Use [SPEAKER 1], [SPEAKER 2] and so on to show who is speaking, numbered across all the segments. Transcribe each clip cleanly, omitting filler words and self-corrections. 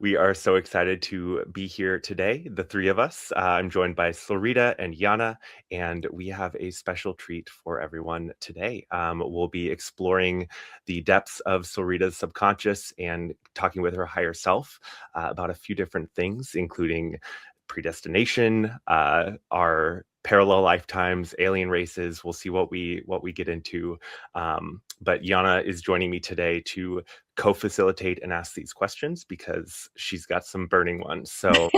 [SPEAKER 1] We are so excited to be here today, the three of us. I'm joined by Solreta and Yiannah, and we have a special treat for everyone today. We'll be exploring the depths of Solreta's subconscious and talking with her higher self about a few different things, including predestination, our parallel lifetimes, alien races. We'll see what we get into. But Yiannah is joining me today to co-facilitate and ask these questions because she's got some burning ones. So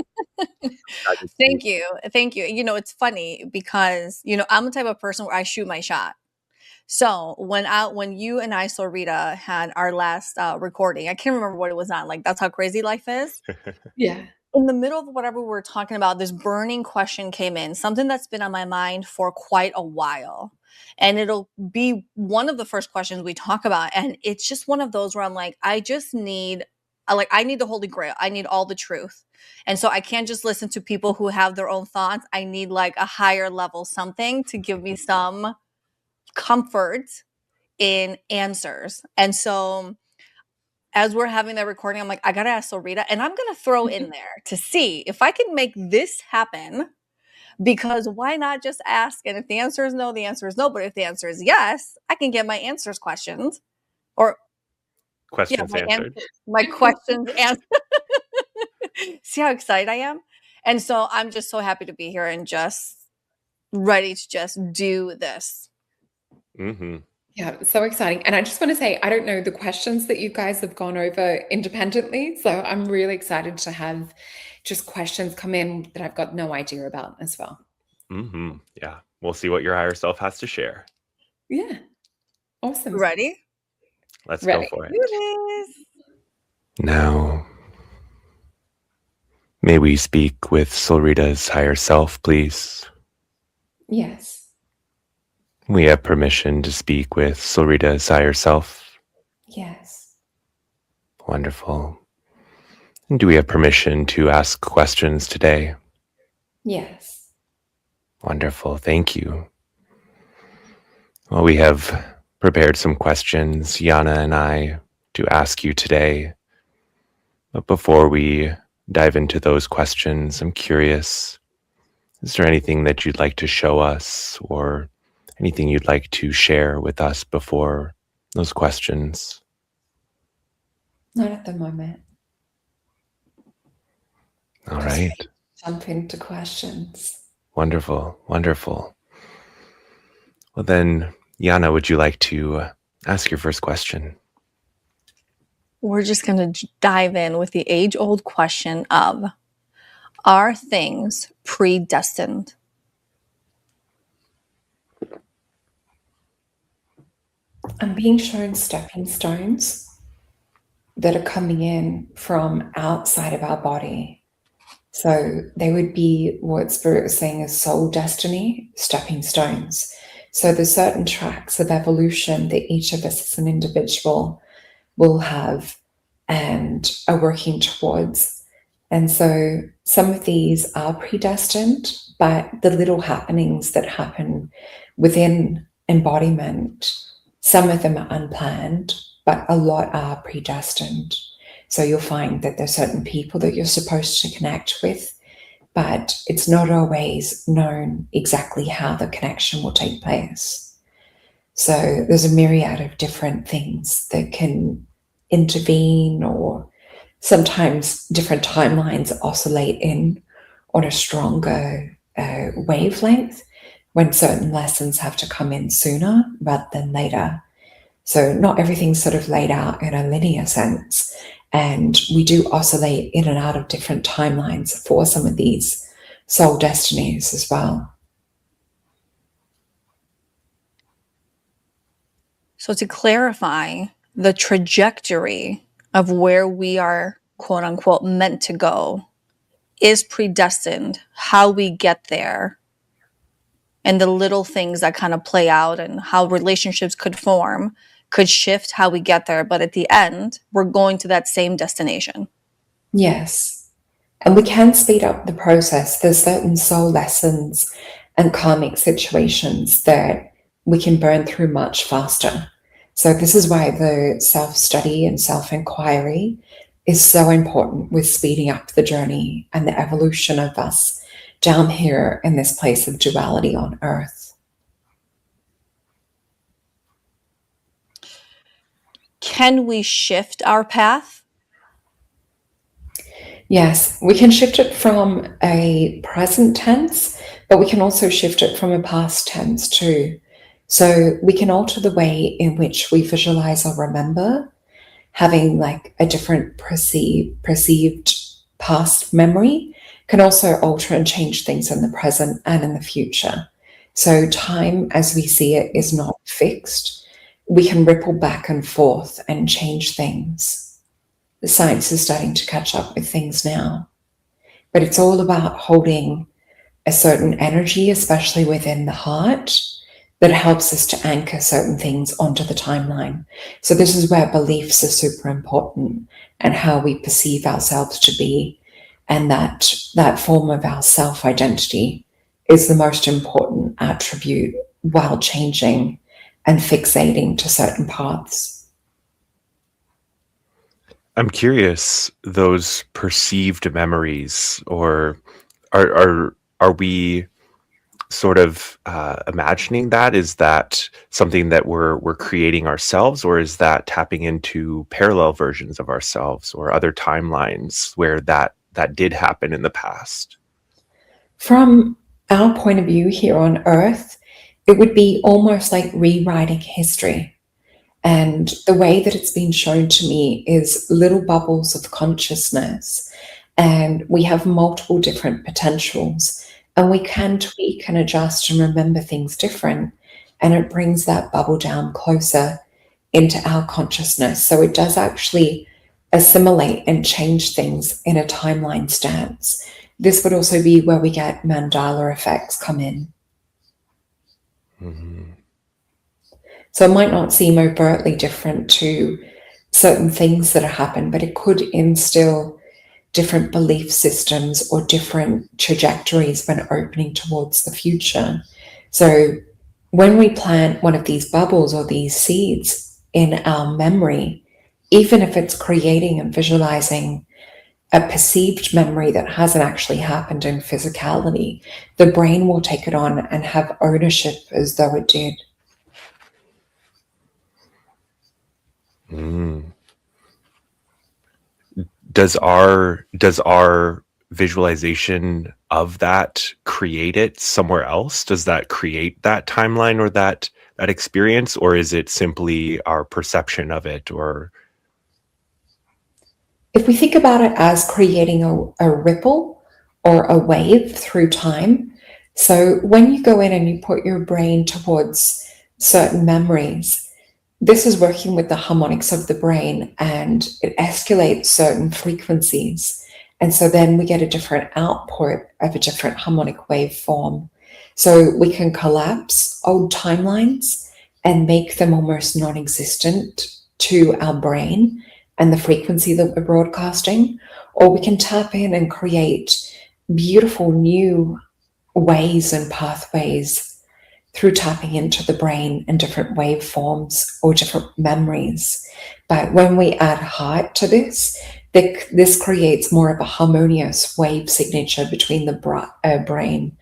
[SPEAKER 2] Thank you. Thank you. It's funny because, I'm the type of person where I shoot my shot. So when you and I, Solreta, had our last recording, I can't remember what it was on. Like, that's how crazy life is.
[SPEAKER 3] Yeah.
[SPEAKER 2] In the middle of whatever we were talking about, this burning question came in, something that's been on my mind for quite a while. And it'll be one of the first questions we talk about. And it's just one of those where I'm like, I need the Holy Grail. I need all the truth. And so I can't just listen to people who have their own thoughts. I need like a higher level something to give me some comfort in answers. And so as we're having that recording, I'm like, I gotta ask Solreta, and I'm gonna throw in there to see if I can make this happen. Because why not just ask? And if the answer is no, the answer is no. But if the answer is yes, I can get my answers questioned, or
[SPEAKER 1] questions answered.
[SPEAKER 2] My questions answered. See how excited I am? And so I'm just so happy to be here and just ready to just do this.
[SPEAKER 1] Mm-hmm.
[SPEAKER 3] Yeah, so exciting. And I just want to say, I don't know the questions that you guys have gone over independently. So I'm really excited to have just questions come in that I've got no idea about as well.
[SPEAKER 1] Mm-hmm. Yeah. We'll see what your higher self has to share.
[SPEAKER 3] Yeah. Awesome.
[SPEAKER 2] Ready?
[SPEAKER 1] Let's go for it.
[SPEAKER 2] Do this.
[SPEAKER 1] Now, may we speak with Solreta's higher self, please?
[SPEAKER 3] Yes.
[SPEAKER 1] We have permission to speak with Solreta's higher self?
[SPEAKER 3] Yes.
[SPEAKER 1] Wonderful. And do we have permission to ask questions today?
[SPEAKER 3] Yes.
[SPEAKER 1] Wonderful. Thank you. Well, we have prepared some questions, Yiannah and I, to ask you today. But before we dive into those questions, I'm curious, is there anything that you'd like to show us or anything you'd like to share with us before those questions?
[SPEAKER 3] Not at the moment.
[SPEAKER 1] All right.
[SPEAKER 3] Jump into questions.
[SPEAKER 1] Wonderful. Wonderful. Well then, Yiannah, would you like to ask your first question?
[SPEAKER 2] We're just going to dive in with the age-old question of, are things predestined?
[SPEAKER 3] I'm being shown stepping stones that are coming in from outside of our body. So they would be what Spirit was saying is soul destiny, stepping stones. So there's certain tracks of evolution that each of us as an individual will have and are working towards. And so some of these are predestined, but the little happenings that happen within embodiment, some of them are unplanned, but a lot are predestined. So you'll find that there's certain people that you're supposed to connect with, but it's not always known exactly how the connection will take place. So there's a myriad of different things that can intervene, or sometimes different timelines oscillate in on a stronger wavelength when certain lessons have to come in sooner rather than later. So not everything's sort of laid out in a linear sense. And we do oscillate in and out of different timelines for some of these soul destinies as well.
[SPEAKER 2] So to clarify, the trajectory of where we are, quote unquote, meant to go is predestined. How we get there and the little things that kind of play out and how relationships could form could shift how we get there. But at the end, we're going to that same destination.
[SPEAKER 3] Yes. And we can speed up the process. There's certain soul lessons and karmic situations that we can burn through much faster. So this is why the self-study and self-inquiry is so important with speeding up the journey and the evolution of us down here in this place of duality on Earth.
[SPEAKER 2] Can we shift our path?
[SPEAKER 3] Yes, we can shift it from a present tense, but we can also shift it from a past tense too. So we can alter the way in which we visualize or remember, having like a different perceived past memory can also alter and change things in the present and in the future. So time as we see it is not fixed. We can ripple back and forth and change things. The science is starting to catch up with things now. But it's all about holding a certain energy, especially within the heart, that helps us to anchor certain things onto the timeline. So this is where beliefs are super important, and how we perceive ourselves to be, and that form of our self-identity is the most important attribute while changing and fixating to certain paths.
[SPEAKER 1] I'm curious, those perceived memories, or are we sort of imagining that? Is that something that we're creating ourselves, or is that tapping into parallel versions of ourselves or other timelines where that did happen in the past?
[SPEAKER 3] From our point of view here on Earth, it would be almost like rewriting history. And the way that it's been shown to me is little bubbles of consciousness, and we have multiple different potentials, and we can tweak and adjust and remember things different, and it brings that bubble down closer into our consciousness. So it does actually assimilate and change things in a timeline stance. This would also be where we get mandala effects come in.
[SPEAKER 1] Mm-hmm.
[SPEAKER 3] So it might not seem overtly different to certain things that have happened, but it could instill different belief systems or different trajectories when opening towards the future. So when we plant one of these bubbles or these seeds in our memory, even if it's creating and visualizing a perceived memory that hasn't actually happened in physicality, the brain will take it on and have ownership as though it did.
[SPEAKER 1] Mm. Does our visualization of that create it somewhere else? Does that create that timeline or that experience, or is it simply our perception of it? Or
[SPEAKER 3] if we think about it as creating a ripple or a wave through time, so when you go in and you put your brain towards certain memories, this is working with the harmonics of the brain, and it escalates certain frequencies. And so then we get a different output of a different harmonic waveform. So we can collapse old timelines and make them almost non-existent to our brain and the frequency that we're broadcasting, or we can tap in and create beautiful new ways and pathways through tapping into the brain and different waveforms or different memories. But when we add heart to this, this creates more of a harmonious wave signature between the brain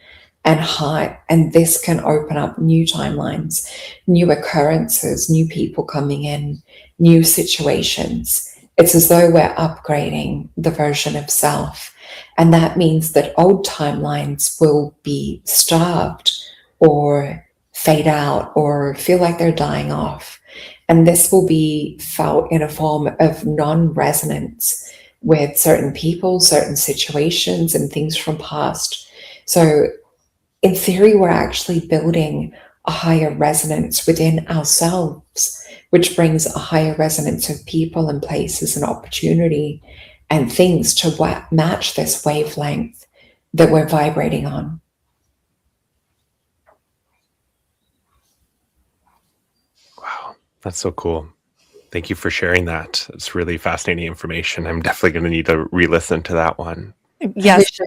[SPEAKER 3] and heart, and this can open up new timelines, new occurrences, new people coming in, new situations. It's as though we're upgrading the version of self, and that means that old timelines will be starved or fade out or feel like they're dying off, and this will be felt in a form of non-resonance with certain people, certain situations, and things from past. So in theory, we're actually building a higher resonance within ourselves, which brings a higher resonance of people and places and opportunity and things to match this wavelength that we're vibrating on.
[SPEAKER 1] wow, that's so cool. Thank you for sharing that. It's really fascinating information. I'm definitely going to need to re-listen to that one.
[SPEAKER 2] Yes.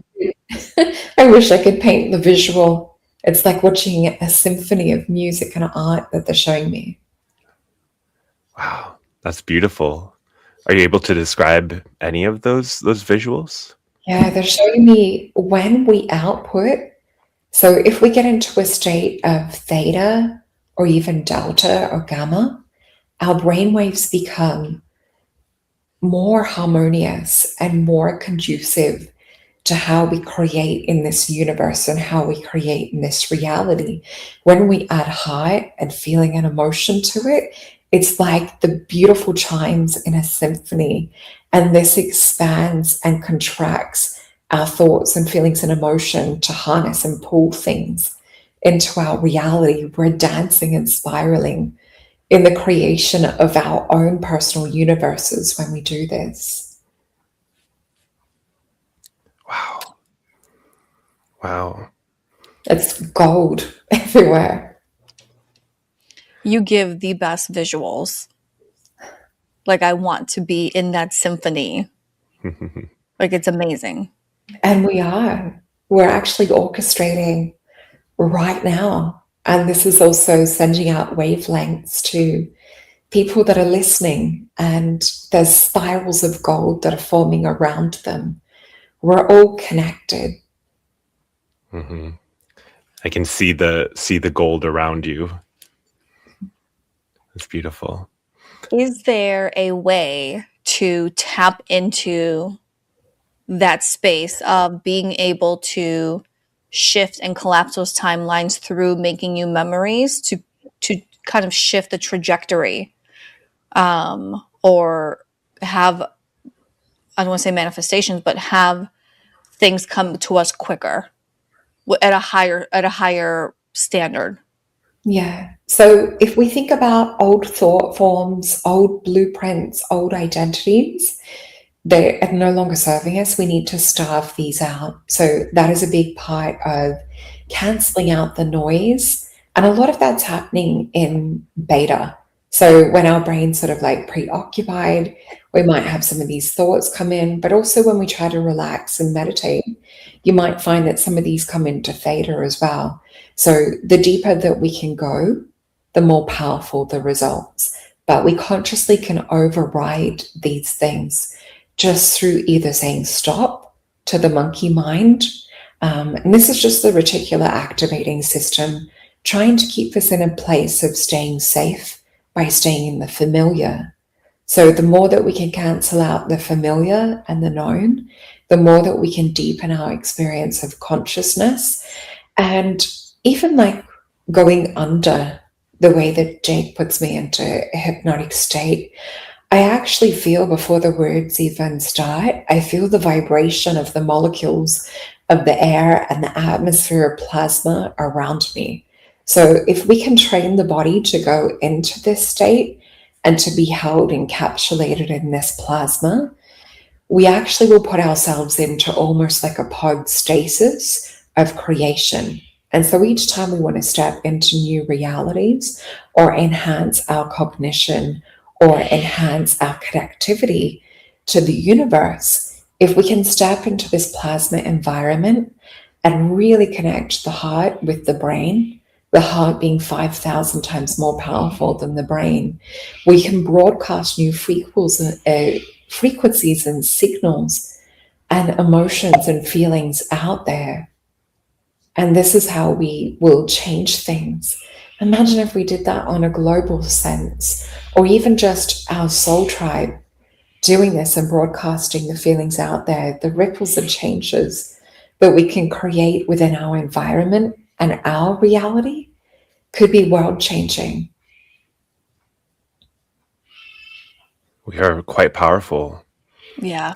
[SPEAKER 3] I wish I could paint the visual. It's like watching a symphony of music and art that they're showing me.
[SPEAKER 1] Wow, that's beautiful. Are you able to describe any of those visuals?
[SPEAKER 3] Yeah, they're showing me when we output. So if we get into a state of theta or even delta or gamma, our brainwaves become more harmonious and more conducive to how we create in this universe and how we create in this reality. When we add heart and feeling and emotion to it, it's like the beautiful chimes in a symphony. And this expands and contracts our thoughts and feelings and emotion to harness and pull things into our reality. We're dancing and spiraling in the creation of our own personal universes when we do this.
[SPEAKER 1] Wow. Wow.
[SPEAKER 3] It's gold everywhere.
[SPEAKER 2] You give the best visuals. Like, I want to be in that symphony. Like, it's amazing.
[SPEAKER 3] And we're actually orchestrating right now. And this is also sending out wavelengths to people that are listening. And there's spirals of gold that are forming around them. We're all connected.
[SPEAKER 1] Mm-hmm. I can see the gold around you. It's beautiful.
[SPEAKER 2] Is there a way to tap into that space of being able to shift and collapse those timelines through making new memories to kind of shift the trajectory, or have, I don't want to say manifestations, but have things come to us quicker at a higher standard?
[SPEAKER 3] Yeah. So if we think about old thought forms, old blueprints, old identities, they are no longer serving us. We need to starve these out. So that is a big part of canceling out the noise. And a lot of that's happening in beta. So when our brain's sort of like preoccupied, we might have some of these thoughts come in, but also when we try to relax and meditate, you might find that some of these come into theta as well. So the deeper that we can go, the more powerful the results. But we consciously can override these things just through either saying stop to the monkey mind. And this is just the reticular activating system, trying to keep us in a place of staying safe by staying in the familiar. So the more that we can cancel out the familiar and the known, the more that we can deepen our experience of consciousness. And even like going under, the way that Jake puts me into a hypnotic state, I actually feel before the words even start, I feel the vibration of the molecules of the air and the atmosphere of plasma around me. So if we can train the body to go into this state and to be held encapsulated in this plasma, we actually will put ourselves into almost like a pod stasis of creation. And so each time we want to step into new realities or enhance our cognition or enhance our connectivity to the universe, if we can step into this plasma environment and really connect the heart with the brain, the heart being 5,000 times more powerful than the brain, we can broadcast new frequencies and signals and emotions and feelings out there. And this is how we will change things. Imagine if we did that on a global sense, or even just our soul tribe doing this and broadcasting the feelings out there, the ripples and changes that we can create within our environment and our reality could be world changing.
[SPEAKER 1] We are quite powerful.
[SPEAKER 2] Yeah.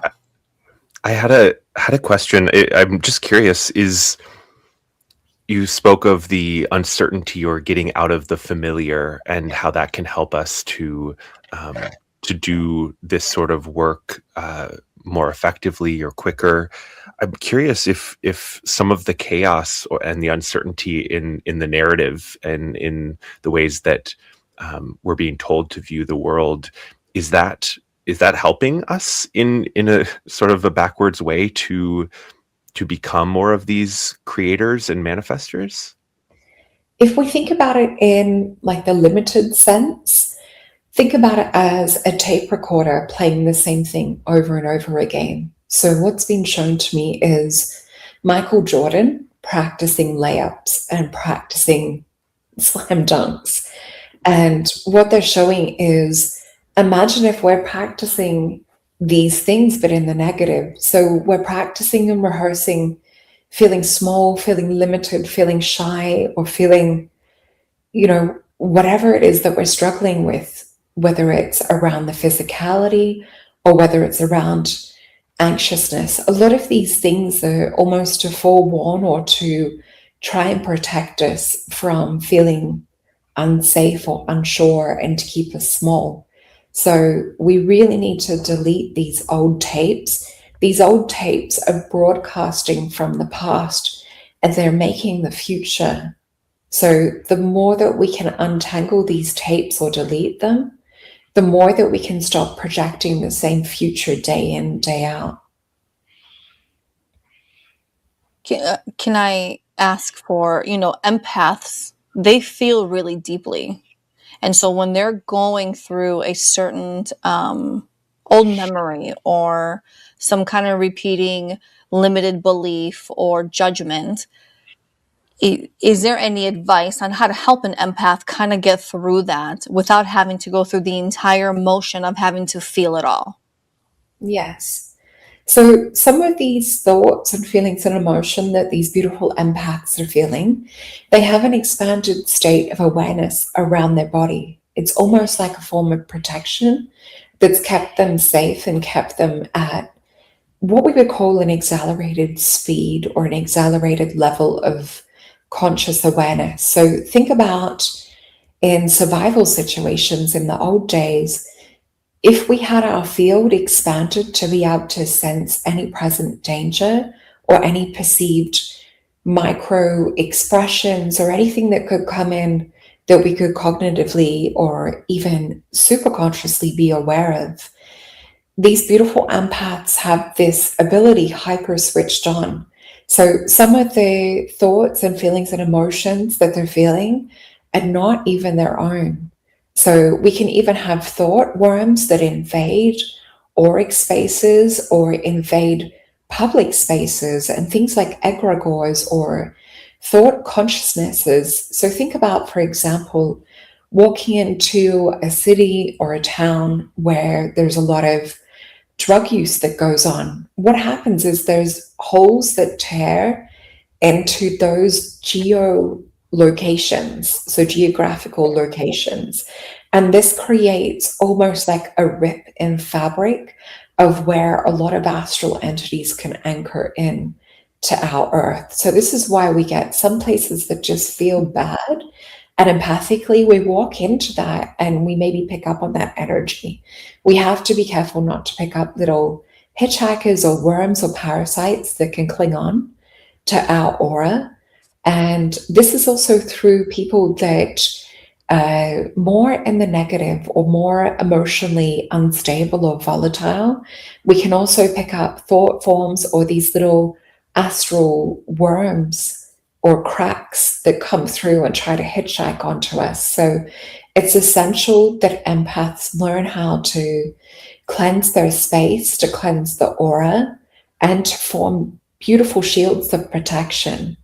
[SPEAKER 1] I had a question. I'm just curious, you spoke of the uncertainty or getting out of the familiar and how that can help us to do this sort of work more effectively or quicker. I'm curious if some of the chaos and the uncertainty in the narrative and in the ways that we're being told to view the world, is that helping us in a sort of a backwards way to become more of these creators and manifestors?
[SPEAKER 3] If we think about it in like the limited sense, Think about it as a tape recorder playing the same thing over and over again. So what's been shown to me is Michael Jordan practicing layups and practicing slam dunks. And what they're showing is, imagine if we're practicing these things, but in the negative. So we're practicing and rehearsing, feeling small, feeling limited, feeling shy, or feeling, whatever it is that we're struggling with, whether it's around the physicality or whether it's around anxiousness. A lot of these things are almost to forewarn or to try and protect us from feeling unsafe or unsure and to keep us small. So we really need to delete these old tapes. These old tapes are broadcasting from the past and they're making the future. So the more that we can untangle these tapes or delete them, the more that we can stop projecting the same future day in, day out.
[SPEAKER 2] Can I ask for, empaths, they feel really deeply. And so when they're going through a certain old memory or some kind of repeating limited belief or judgment, is there any advice on how to help an empath kind of get through that without having to go through the entire motion of having to feel it all?
[SPEAKER 3] Yes. So some of these thoughts and feelings and emotion that these beautiful empaths are feeling, they have an expanded state of awareness around their body. It's almost like a form of protection that's kept them safe and kept them at what we would call an accelerated speed or an accelerated level of conscious awareness. So think about in survival situations in the old days, if we had our field expanded to be able to sense any present danger or any perceived micro expressions or anything that could come in that we could cognitively or even superconsciously be aware of, these beautiful empaths have this ability hyper switched on. So some of the thoughts and feelings and emotions that they're feeling are not even their own. So we can even have thought worms that invade auric spaces or invade public spaces and things like egregores or thought consciousnesses. So think about, for example, walking into a city or a town where there's a lot of drug use that goes on. What happens is there's holes that tear into those geolocations, so geographical locations. And this creates almost like a rip in fabric of where a lot of astral entities can anchor in to our earth. So this is why we get some places that just feel bad. And empathically, we walk into that and we maybe pick up on that energy. We have to be careful not to pick up little hitchhikers or worms or parasites that can cling on to our aura. And this is also through people that more in the negative or more emotionally unstable or volatile. We can also pick up thought forms or these little astral worms or cracks that come through and try to hitchhike onto us. So it's essential that empaths learn how to cleanse their space, to cleanse the aura, and to form beautiful shields of protection.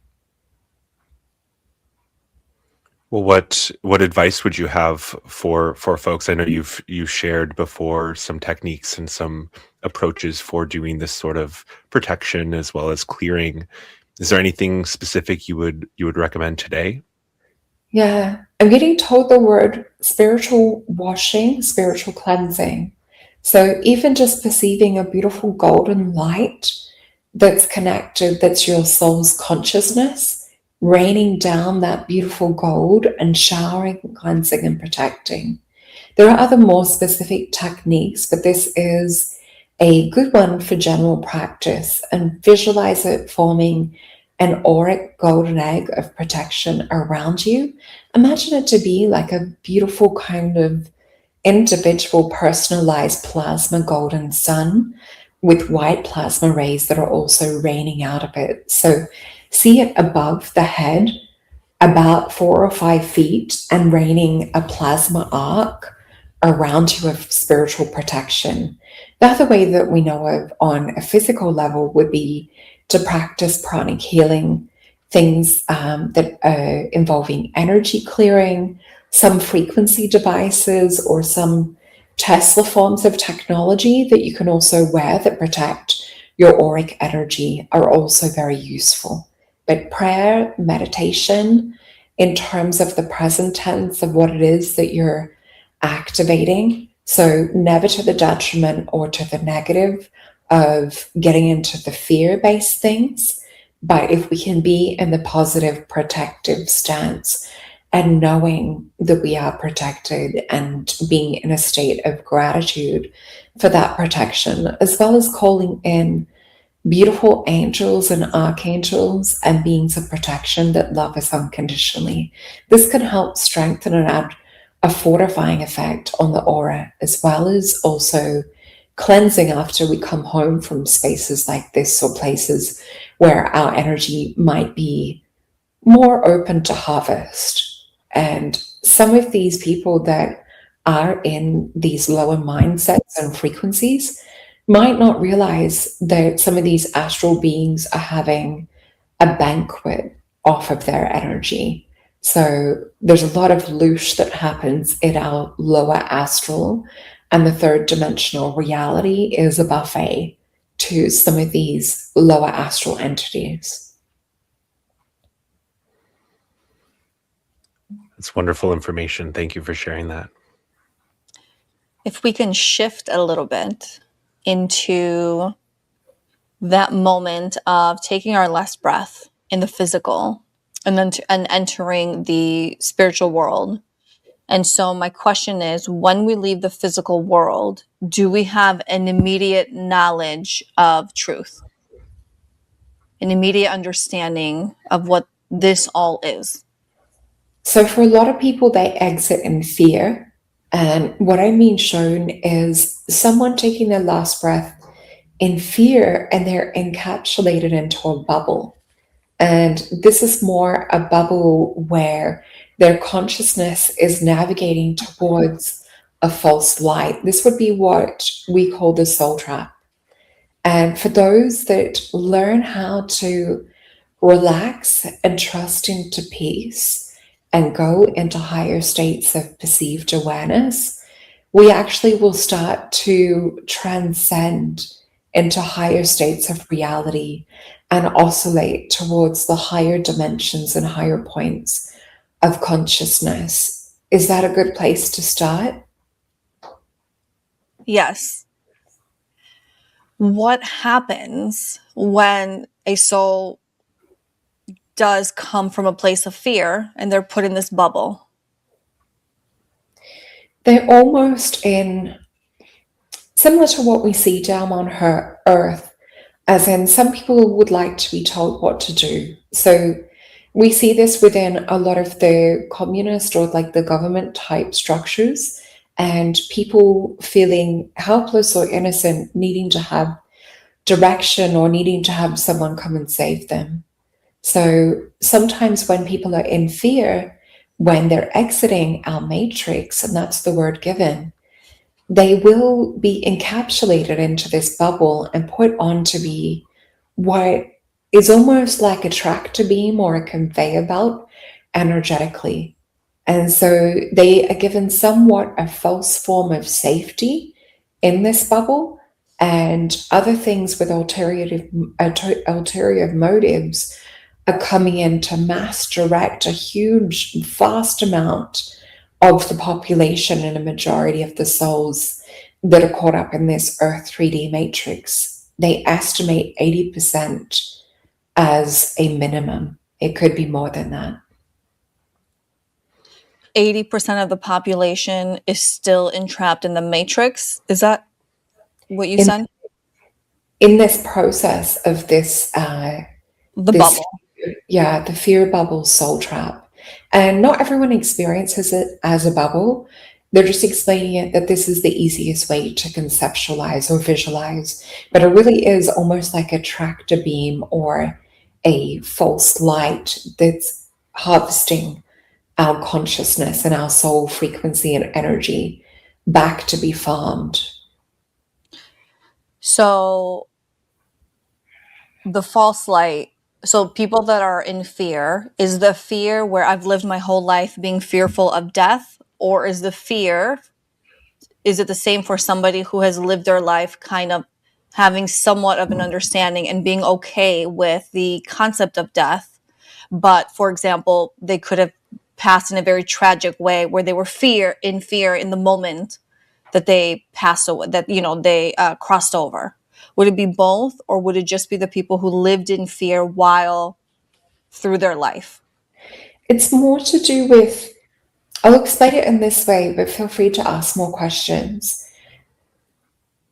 [SPEAKER 1] Well, what advice would you have for folks? I know you shared before some techniques and some approaches for doing this sort of protection as well as clearing. Is there anything specific you would recommend today?
[SPEAKER 3] Yeah, I'm getting told the word spiritual washing, spiritual cleansing. So even just perceiving a beautiful golden light that's connected, that's your soul's consciousness, raining down that beautiful gold and showering, cleansing, and protecting. There are other more specific techniques, but this is a good one for general practice. And visualize it forming an auric golden egg of protection around you. Imagine it to be like a beautiful kind of individual personalized plasma golden sun with white plasma rays that are also raining out of it. So see it above the head, about 4 or 5 feet, and raining a plasma arc around you of spiritual protection. The other way that we know of on a physical level would be to practice pranic healing, things that are involving energy clearing, some frequency devices, or some Tesla forms of technology that you can also wear that protect your auric energy are also very useful. But prayer, meditation, in terms of the present tense of what it is that you're activating, so never to the detriment or to the negative of getting into the fear-based things, but if we can be in the positive protective stance and knowing that we are protected and being in a state of gratitude for that protection, as well as calling in beautiful angels and archangels and beings of protection that love us unconditionally. This can help strengthen and add a fortifying effect on the aura, as well as also cleansing after we come home from spaces like this or places where our energy might be more open to harvest. And some of these people that are in these lower mindsets and frequencies might not realize that some of these astral beings are having a banquet off of their energy. So there's a lot of loosh that happens in our lower astral, and the third dimensional reality is a buffet to some of these lower astral entities.
[SPEAKER 1] That's wonderful information. Thank you for sharing that.
[SPEAKER 2] If we can shift a little bit into that moment of taking our last breath in the physical and then and entering the spiritual world. And so my question is, when we leave the physical world, do we have an immediate knowledge of truth? An immediate understanding of what this all is?
[SPEAKER 3] So for a lot of people, they exit in fear. And what I mean shown is someone taking their last breath in fear, and they're encapsulated into a bubble. And this is more a bubble where their consciousness is navigating towards a false light. This would be what we call the soul trap. And for those that learn how to relax and trust into peace and go into higher states of perceived awareness, we actually will start to transcend into higher states of reality and oscillate towards the higher dimensions and higher points of consciousness. Is that a good place to start?
[SPEAKER 2] Yes. What happens when a soul does come from a place of fear and they're put in this bubble?
[SPEAKER 3] They're almost in, similar to what we see down on her earth, as in some people would like to be told what to do. So we see this within a lot of the communist or like the government type structures, and people feeling helpless or innocent, needing to have direction or needing to have someone come and save them. So sometimes when people are in fear, when they're exiting our matrix, and that's the word given, they will be encapsulated into this bubble and put on to be what is almost like a tractor beam or a conveyor belt energetically. And so they are given somewhat a false form of safety in this bubble, and other things with ulterior motives are coming in to mass direct a huge, vast amount of the population and a majority of the souls that are caught up in this Earth 3D matrix. They estimate 80% as a minimum. It could be more than that.
[SPEAKER 2] 80% of the population is still entrapped in the matrix. Is that what you said?
[SPEAKER 3] In this process of this,
[SPEAKER 2] bubble.
[SPEAKER 3] Yeah, the fear bubble soul trap. And not everyone experiences it as a bubble. They're just explaining it that this is the easiest way to conceptualize or visualize. But it really is almost like a tractor beam or a false light that's harvesting our consciousness and our soul frequency and energy back to be farmed.
[SPEAKER 2] So the false light, so people that are in fear, is the fear where I've lived my whole life being fearful of death, or is the fear, is it the same for somebody who has lived their life kind of having somewhat of an understanding and being okay with the concept of death, but for example they could have passed in a very tragic way where they were in fear in the moment that they passed away, that they crossed over? Would it be both, or would it just be the people who lived in fear while through their life?
[SPEAKER 3] It's more to do with, I'll explain it in this way, but feel free to ask more questions.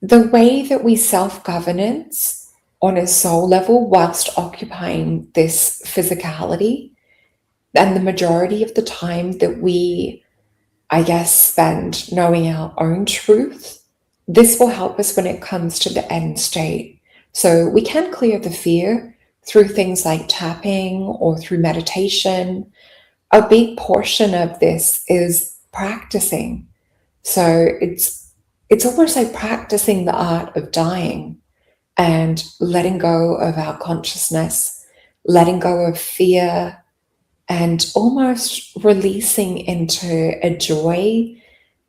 [SPEAKER 3] The way that we self-governance on a soul level whilst occupying this physicality, and the majority of the time that we, I guess, spend knowing our own truth, this will help us when it comes to the end state. So we can clear the fear through things like tapping or through meditation. A big portion of this is practicing. So it's almost like practicing the art of dying and letting go of our consciousness, letting go of fear, and almost releasing into a joy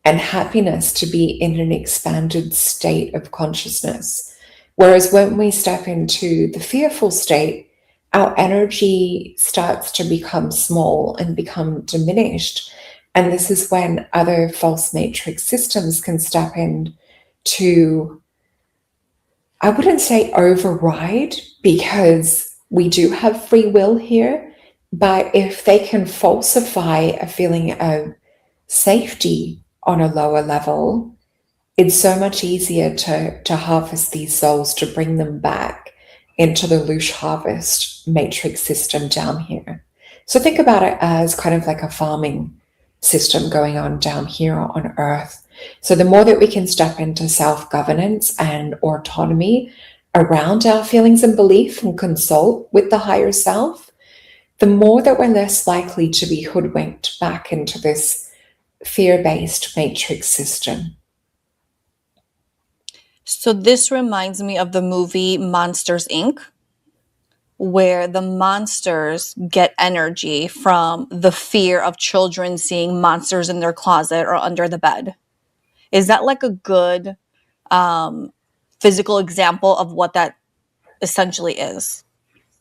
[SPEAKER 3] and happiness to be in an expanded state of consciousness. Whereas when we step into the fearful state, our energy starts to become small and become diminished. And this is when other false matrix systems can step in to, I wouldn't say override, because we do have free will here, but if they can falsify a feeling of safety on a lower level, it's so much easier to harvest these souls, to bring them back into the Loosh harvest matrix system down here. So think about it as kind of like a farming system going on down here on Earth. So the more that we can step into self-governance and autonomy around our feelings and belief and consult with the higher self, the more that we're less likely to be hoodwinked back into this fear-based matrix system.
[SPEAKER 2] So this reminds me of the movie Monsters, Inc., where the monsters get energy from the fear of children seeing monsters in their closet or under the bed. Is that like a good physical example of what that essentially is?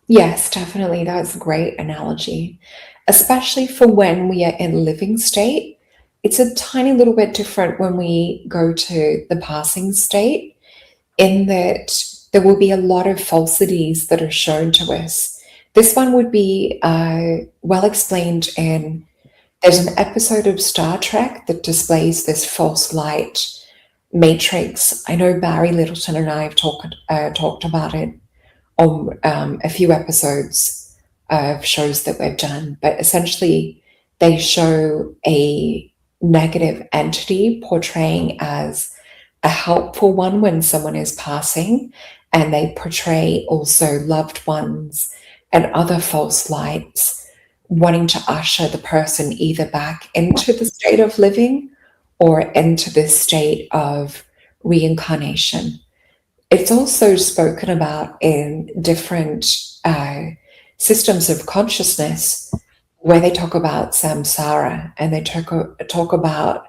[SPEAKER 3] Yes, definitely. That's a great analogy, especially for when we are in living state. It's a tiny little bit different when we go to the passing state, in that there will be a lot of falsities that are shown to us. This one would be well explained in, there's an episode of Star Trek that displays this false light matrix. I know Barry Littleton and I have talked about it on a few episodes of shows that we've done, but essentially they show a negative entity portraying as a helpful one when someone is passing, and they portray also loved ones and other false lights wanting to usher the person either back into the state of living or into this state of reincarnation. It's also spoken about in different systems of consciousness, where they talk about samsara, and they talk about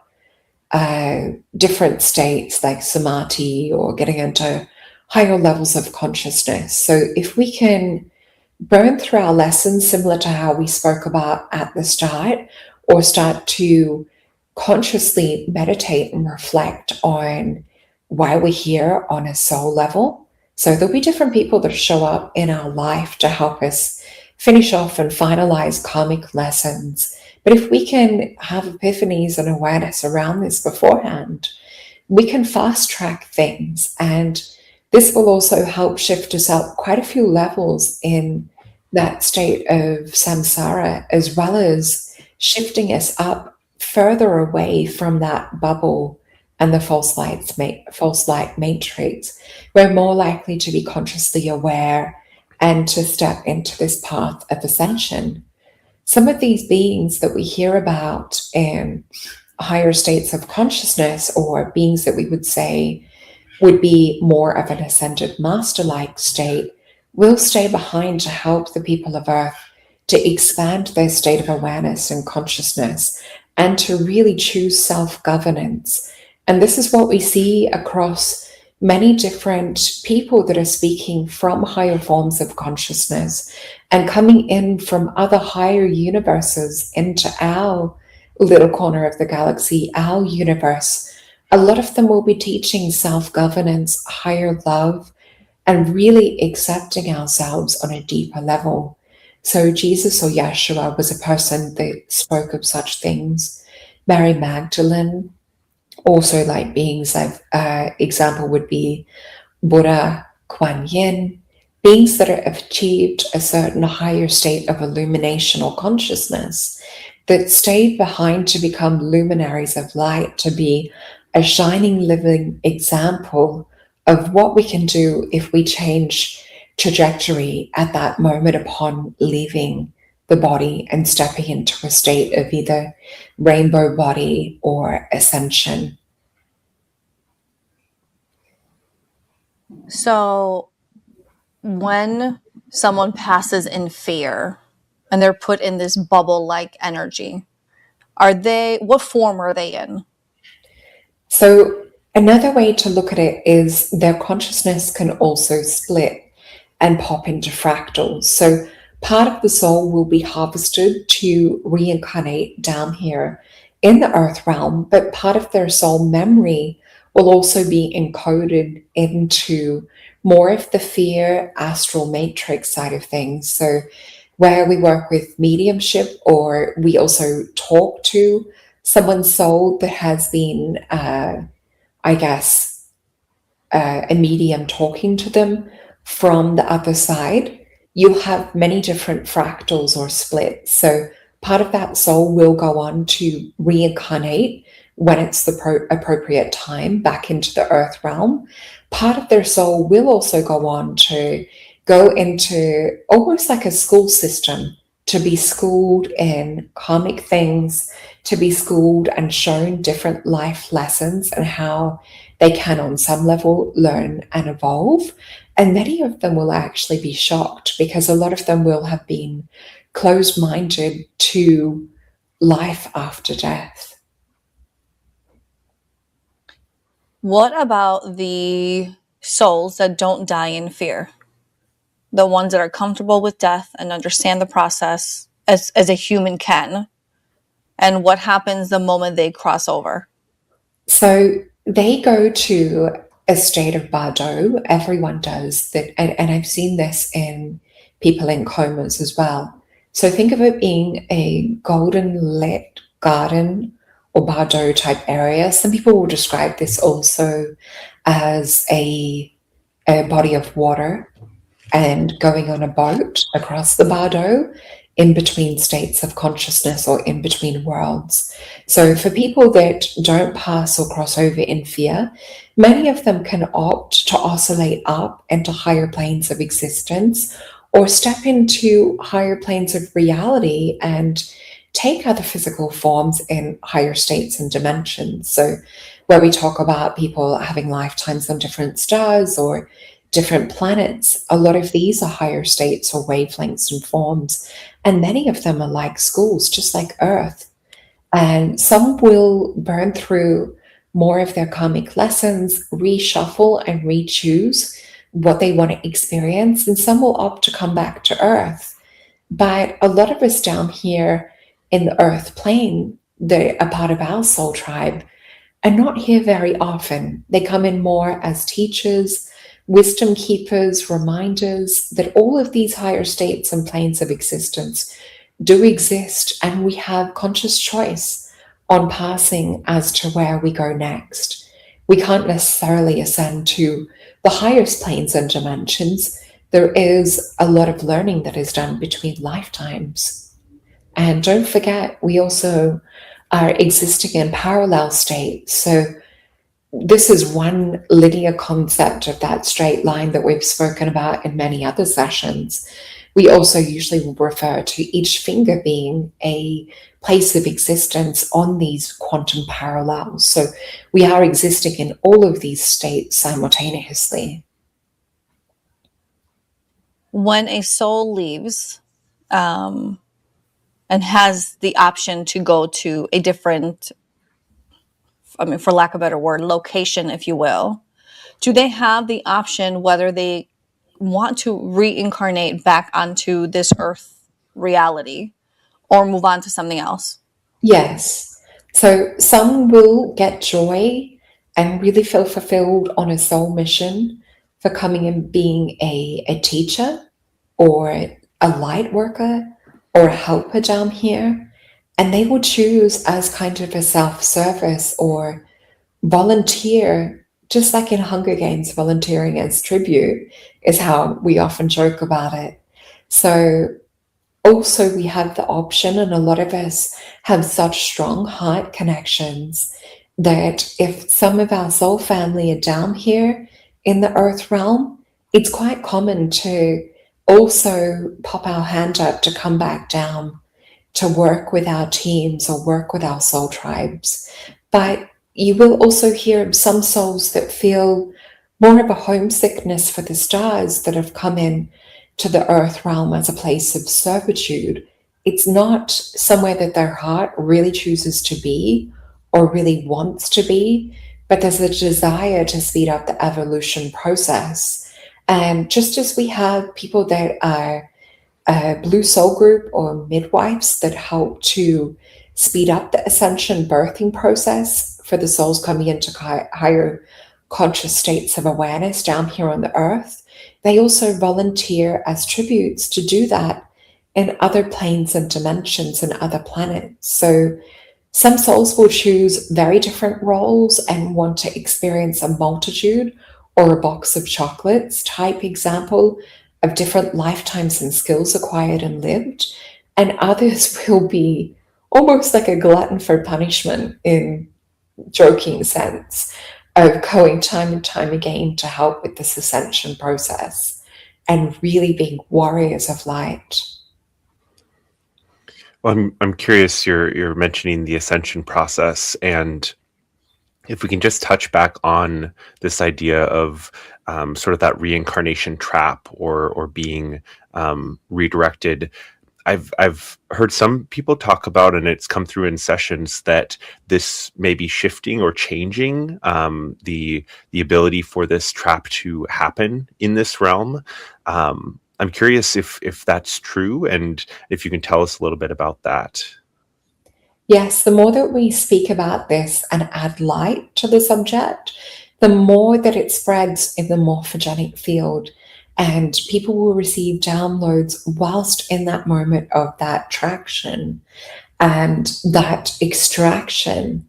[SPEAKER 3] different states like samadhi, or getting into higher levels of consciousness. So if we can burn through our lessons, similar to how we spoke about at the start, or start to consciously meditate and reflect on why we're here on a soul level. So there'll be different people that show up in our life to help us finish off and finalize karmic lessons. But if we can have epiphanies and awareness around this beforehand, we can fast track things. And this will also help shift us up quite a few levels in that state of samsara, as well as shifting us up further away from that bubble and the false light matrix. We're more likely to be consciously aware and to step into this path of ascension. Some of these beings that we hear about in higher states of consciousness, or beings that we would say would be more of an ascended master-like state, will stay behind to help the people of Earth to expand their state of awareness and consciousness and to really choose self-governance. And this is what we see across many different people that are speaking from higher forms of consciousness and coming in from other higher universes into our little corner of the galaxy, our universe. A lot of them will be teaching self-governance, higher love, and really accepting ourselves on a deeper level. So Jesus or Yeshua was a person that spoke of such things. Mary Magdalene, also like beings, like example would be Buddha, Kuan Yin, beings that have achieved a certain higher state of illumination or consciousness that stayed behind to become luminaries of light, to be a shining living example of what we can do if we change trajectory at that moment upon leaving the body and stepping into a state of either rainbow body or ascension.
[SPEAKER 2] So when someone passes in fear and they're put in this bubble-like energy, what form are they in?
[SPEAKER 3] So another way to look at it is their consciousness can also split and pop into fractals. So part of the soul will be harvested to reincarnate down here in the earth realm, but part of their soul memory will also be encoded into more of the fear astral matrix side of things. So where we work with mediumship, or we also talk to someone's soul that has been, a medium talking to them from the other side, you'll have many different fractals or splits. So part of that soul will go on to reincarnate when it's the appropriate time back into the earth realm. Part of their soul will also go on to go into almost like a school system, to be schooled in karmic things, to be schooled and shown different life lessons and how they can on some level learn and evolve. And many of them will actually be shocked because a lot of them will have been closed-minded to life after death.
[SPEAKER 2] What about the souls that don't die in fear? The ones that are comfortable with death and understand the process as a human can? And what happens the moment they cross over?
[SPEAKER 3] So they go to a state of bardo. Everyone does that. And I've seen this in people in comas as well. So think of it being a golden lit garden or bardo type area. Some people will describe this also as a body of water and going on a boat across the bardo in between states of consciousness or in between worlds. So for people that don't pass or cross over in fear, many of them can opt to oscillate up into higher planes of existence or step into higher planes of reality and take other physical forms in higher states and dimensions. So where we talk about people having lifetimes on different stars or different planets, a lot of these are higher states or wavelengths and forms, and many of them are like schools, just like Earth. And some will burn through more of their karmic lessons, reshuffle and re-choose what they want to experience, and some will opt to come back to Earth. But a lot of us down here in the Earth plane that are part of our soul tribe are not here very often. They come in more as teachers, wisdom keepers, reminders that all of these higher states and planes of existence do exist, and we have conscious choice on passing as to where we go next. We can't necessarily ascend to the highest planes and dimensions. There is a lot of learning that is done between lifetimes. And don't forget, we also are existing in parallel states. So this is one linear concept of that straight line that we've spoken about in many other sessions. we also usually will refer to each finger being a place of existence on these quantum parallels. So we are existing in all of these states simultaneously.
[SPEAKER 2] When a soul leaves and has the option to go to a different, for lack of a better word, location, if you will, do they have the option whether they want to reincarnate back onto this earth reality or move on to something else?
[SPEAKER 3] Yes. So some will get joy and really feel fulfilled on a soul mission for coming and being a teacher or a light worker or a helper down here. And they will choose as kind of a self-service or volunteer, just like in Hunger Games, volunteering as tribute is how we often joke about it. So also we have the option, and a lot of us have such strong heart connections that if some of our soul family are down here in the earth realm, it's quite common to also pop our hand up to come back down to work with our teams or work with our soul tribes. But you will also hear some souls that feel more of a homesickness for the stars that have come in to the earth realm as a place of servitude. It's not somewhere that their heart really chooses to be or really wants to be, but there's a desire to speed up the evolution process. And just as we have people that are Blue Soul Group or midwives that help to speed up the ascension birthing process for the souls coming into higher conscious states of awareness down here on the earth, they also volunteer as tributes to do that in other planes and dimensions and other planets. So some souls will choose very different roles and want to experience a multitude or a box of chocolates type example of different lifetimes and skills acquired and lived. And others will be almost like a glutton for punishment in joking sense of going time and time again to help with this ascension process and really being warriors of light.
[SPEAKER 1] Well, I'm curious. You're mentioning the ascension process, and if we can just touch back on this idea of sort of that reincarnation trap or being redirected. I've heard some people talk about, and it's come through in sessions, that this may be shifting or changing the ability for this trap to happen in this realm. I'm curious if that's true, and if you can tell us a little bit about that.
[SPEAKER 3] Yes, the more that we speak about this and add light to the subject, the more that it spreads in the morphogenic field. And people will receive downloads whilst in that moment of that traction and that extraction.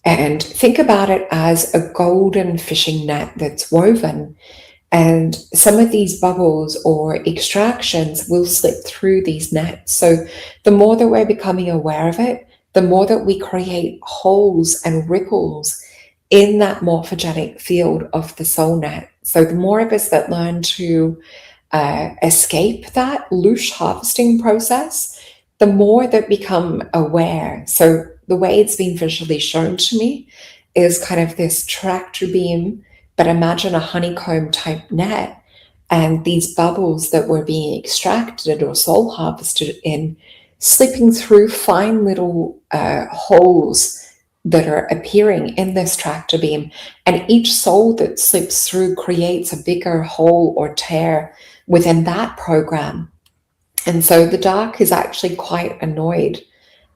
[SPEAKER 3] And think about it as a golden fishing net that's woven. And some of these bubbles or extractions will slip through these nets. So the more that we're becoming aware of it, the more that we create holes and ripples in that morphogenic field of the soul net. So the more of us that learn to escape that loose harvesting process, the more that become aware. So the way it's been visually shown to me is kind of this tractor beam, but imagine a honeycomb type net, and these bubbles that were being extracted or soul harvested in, slipping through fine little holes that are appearing in this tractor beam. And each soul that slips through creates a bigger hole or tear within that program. And so the dark is actually quite annoyed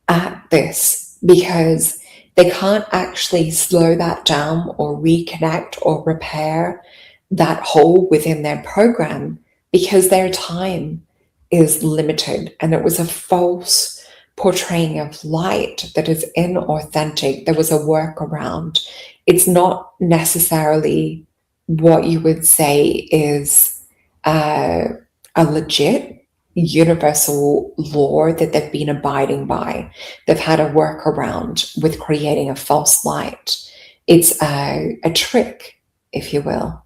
[SPEAKER 3] at this because they can't actually slow that down or reconnect or repair that hole within their program because their time is limited. And it was a false portraying of light that is inauthentic. There was a workaround. It's not necessarily what you would say is a legit universal law that they've been abiding by. They've had a workaround with creating a false light. It's a trick, if you will.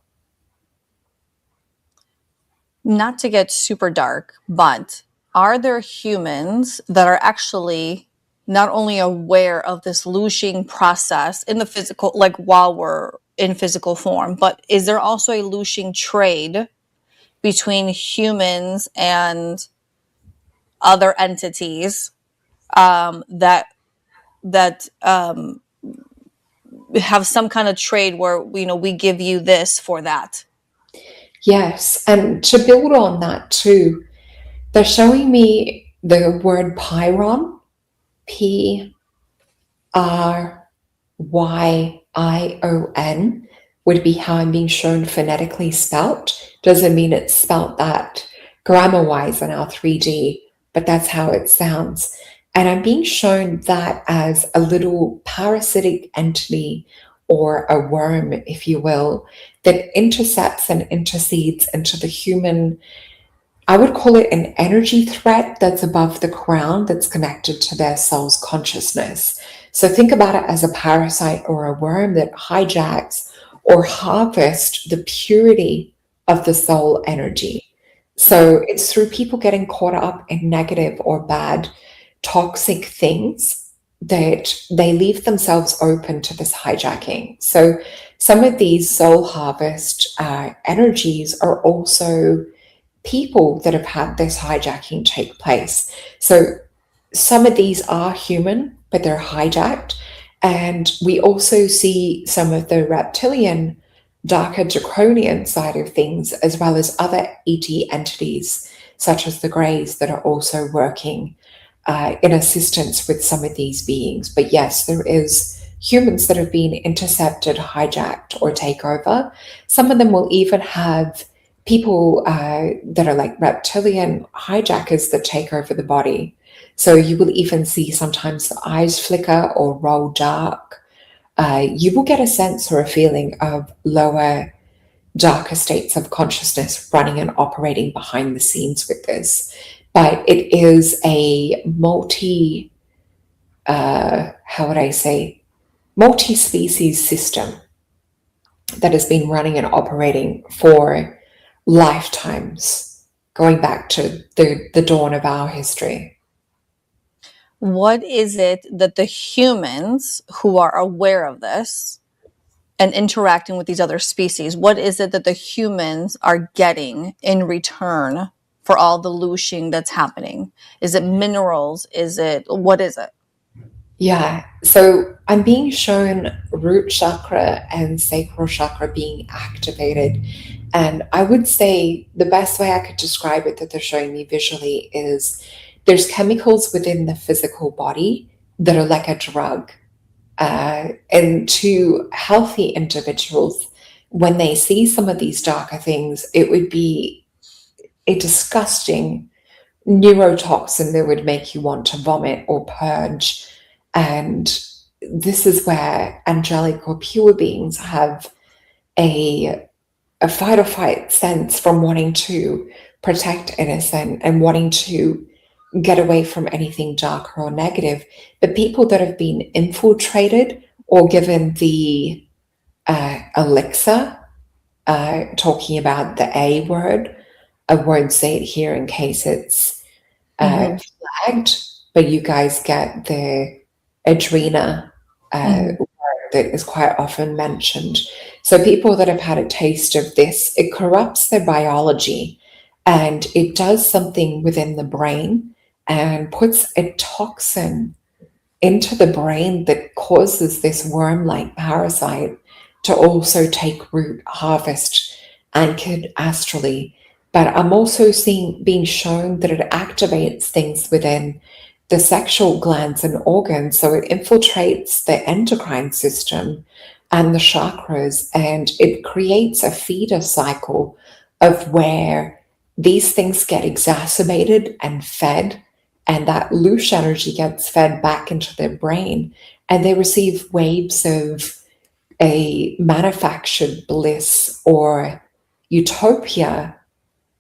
[SPEAKER 2] not to get super dark, but are there humans that are actually not only aware of this looshing process in the physical, like while we're in physical form, but is there also a looshing trade between humans and other entities that have some kind of trade where we give you this for that?
[SPEAKER 3] Yes, and to build on that too, they're showing me the word Pyron, Pryyion, would be how I'm being shown phonetically spelt. Doesn't mean it's spelt that grammar-wise in our 3D, but that's how it sounds. And I'm being shown that as a little parasitic entity or a worm, if you will, that intercepts and intercedes into the human. I would call it an energy thread that's above the crown, that's connected to their soul's consciousness. So think about it as a parasite or a worm that hijacks or harvests the purity of the soul energy. So it's through people getting caught up in negative or bad, toxic things that they leave themselves open to this hijacking. So some of these soul harvest energies are also people that have had this hijacking take place. So some of these are human, but they're hijacked. And we also see some of the reptilian, darker draconian side of things, as well as other ET entities, such as the Greys, that are also working in assistance with some of these beings. But yes, there is humans that have been intercepted, hijacked, or take over. Some of them will even have people that are like reptilian hijackers that take over the body. So you will even see sometimes the eyes flicker or roll dark. You will get a sense or a feeling of lower, darker states of consciousness running and operating behind the scenes with this. But it is a multi-species system that has been running and operating for lifetimes, going back to the dawn of our history.
[SPEAKER 2] What is it that the humans who are aware of this and interacting with these other species, what is it that the humans are getting in return for all the looshing that's happening? Is it minerals? What is it?
[SPEAKER 3] Yeah, so I'm being shown root chakra and sacral chakra being activated. And I would say the best way I could describe it that they're showing me visually is there's chemicals within the physical body that are like a drug. And to healthy individuals, when they see some of these darker things, it would be a disgusting neurotoxin that would make you want to vomit or purge. And this is where angelic or pure beings have a fight or flight sense from wanting to protect innocent and wanting to get away from anything dark or negative. But people that have been infiltrated or given the elixir, talking about the A word, I won't say it here in case it's flagged, but you guys get the Adrena word that is quite often mentioned. So people that have had a taste of this, it corrupts their biology and it does something within the brain and puts a toxin into the brain that causes this worm-like parasite to also take root, harvest, anchored astrally. But I'm also being shown that it activates things within the sexual glands and organs. So it infiltrates the endocrine system and the chakras, and it creates a feeder cycle of where these things get exacerbated and fed, and that loose energy gets fed back into their brain, and they receive waves of a manufactured bliss or utopia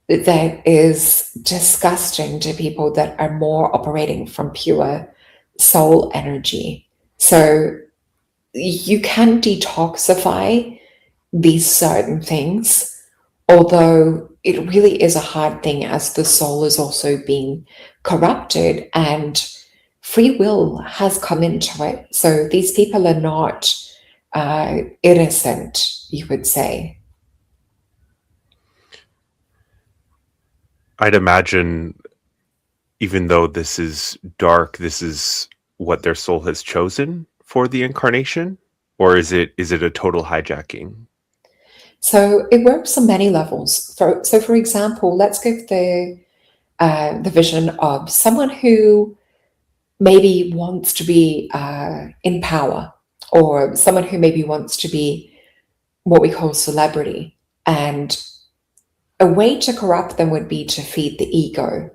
[SPEAKER 3] that is disgusting to people that are more operating from pure soul energy. So you can detoxify these certain things, although it really is a hard thing, as the soul is also being corrupted and free will has come into it. So these people are not innocent, you would say.
[SPEAKER 1] I'd imagine, even though this is dark, this is what their soul has chosen for the incarnation, or is it a total hijacking?
[SPEAKER 3] So it works on many levels. So, for example, let's give the vision of someone who maybe wants to be in power, or someone who maybe wants to be what we call celebrity. And a way to corrupt them would be to feed the ego.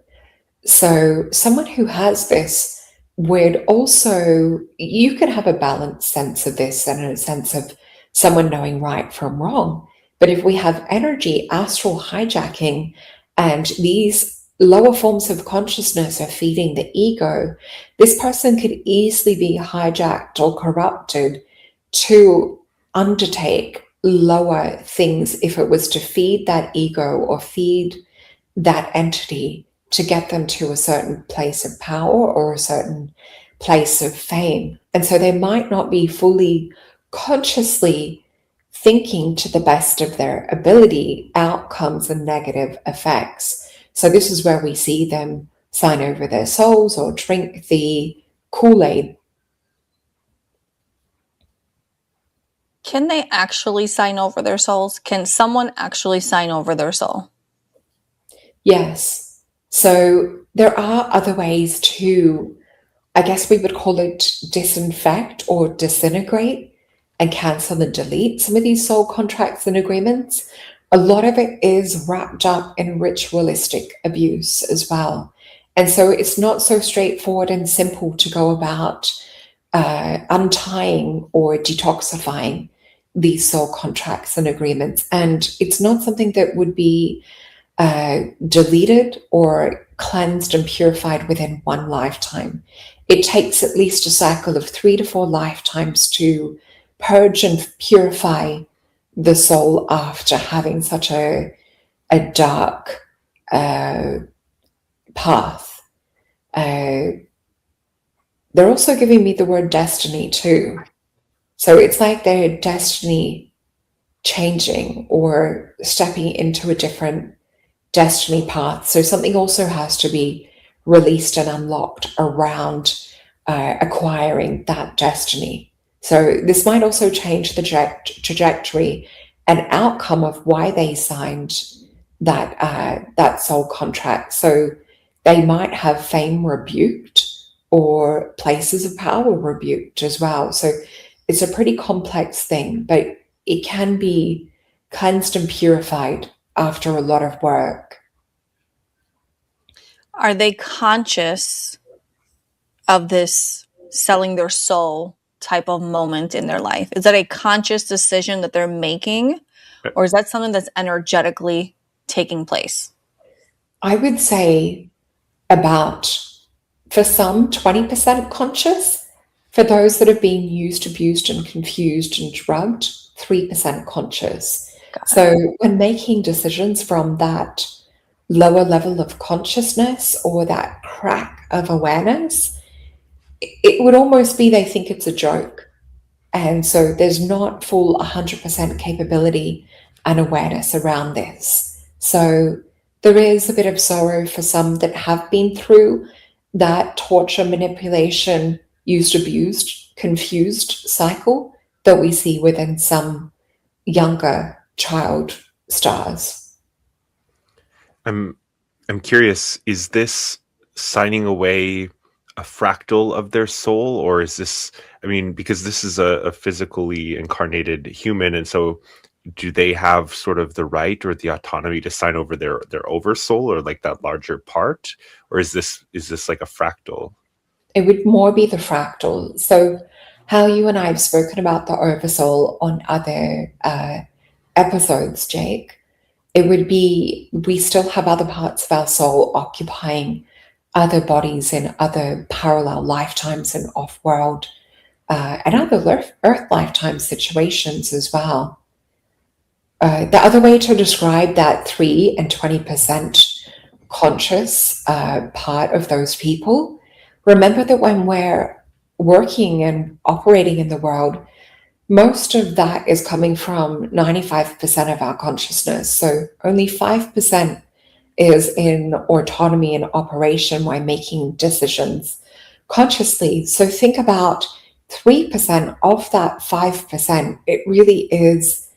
[SPEAKER 3] So someone who has this would also, you could have a balanced sense of this and a sense of someone knowing right from wrong. But if we have energy, astral hijacking, and these lower forms of consciousness are feeding the ego, this person could easily be hijacked or corrupted to undertake lower things if it was to feed that ego or feed that entity to get them to a certain place of power or a certain place of fame. And so they might not be fully consciously thinking to the best of their ability outcomes and negative effects. So this is where we see them sign over their souls or drink the Kool-Aid.
[SPEAKER 2] Can they actually sign over their souls? Can someone actually sign over their soul?
[SPEAKER 3] Yes. So there are other ways to, I guess we would call it, disinfect or disintegrate and cancel and delete some of these soul contracts and agreements. A lot of it is wrapped up in ritualistic abuse as well. And so it's not so straightforward and simple to go about untying or detoxifying these soul contracts and agreements. And it's not something that would be deleted or cleansed and purified within one lifetime. It takes at least a cycle of 3 to 4 lifetimes to purge and purify the soul after having such a dark path. They're also giving me the word destiny too. So it's like their destiny changing or stepping into a different destiny path. So something also has to be released and unlocked around acquiring that destiny. So this might also change the trajectory and outcome of why they signed that soul contract. So they might have fame rebuked or places of power rebuked as well. So it's a pretty complex thing, but it can be cleansed and purified after a lot of work.
[SPEAKER 2] Are they conscious of this selling their soul type of moment in their life? Is that a conscious decision that they're making, or is that something that's energetically taking place?
[SPEAKER 3] I would say about, for some, 20% conscious. For those that have been used, abused, and confused and drugged, 3% conscious. So when making decisions from that lower level of consciousness or that crack of awareness, it would almost be they think it's a joke. And so there's not full 100% capability and awareness around this. So there is a bit of sorrow for some that have been through that torture, manipulation, used, abused, confused cycle that we see within some younger child stars.
[SPEAKER 1] I'm curious, is this signing away a fractal of their soul, or is this, I mean, because this is a physically incarnated human, and so do they have sort of the right or the autonomy to sign over their oversoul, or like that larger part, or is this like a fractal?
[SPEAKER 3] It would more be the fractal. So how you and I have spoken about the oversoul on other episodes, Jake, it would be, we still have other parts of our soul occupying other bodies in other parallel lifetimes and off-world and other earth lifetime situations as well. the other way to describe that 3 and 20% conscious part of those people, remember that when we're working and operating in the world, most of that is coming from 95% of our consciousness. So only 5% is in autonomy and operation while making decisions consciously. So think about 3% of that 5%. It really is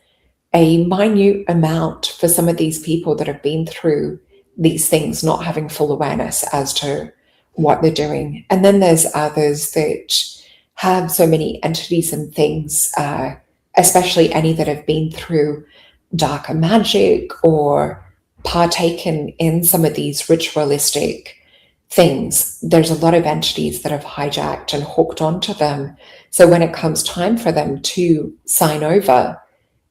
[SPEAKER 3] a minute amount for some of these people that have been through these things, not having full awareness as to what they're doing. And then there's others that have so many entities and things, especially any that have been through darker magic or partaken in some of these ritualistic things. There's a lot of entities that have hijacked and hooked onto them. So when it comes time for them to sign over,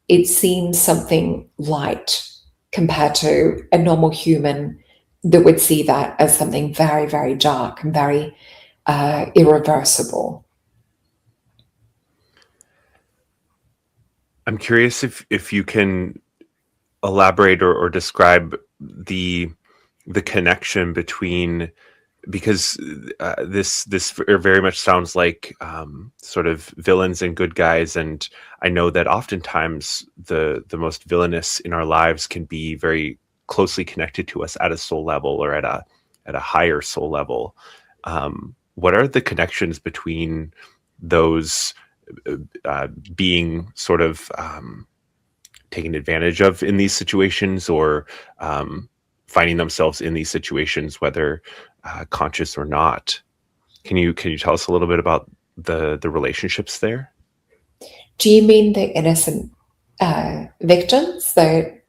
[SPEAKER 3] it seems something light compared to a normal human that would see that as something very, very dark and very irreversible.
[SPEAKER 1] I'm curious if you can elaborate or describe the connection between, because this very much sounds like sort of villains and good guys, and I know that oftentimes the most villainous in our lives can be very closely connected to us at a soul level or at a higher soul level. What are the connections between those being sort of taken advantage of in these situations, or finding themselves in these situations, whether conscious or not? Can you tell us a little bit about the relationships there?
[SPEAKER 3] Do you mean the innocent victims that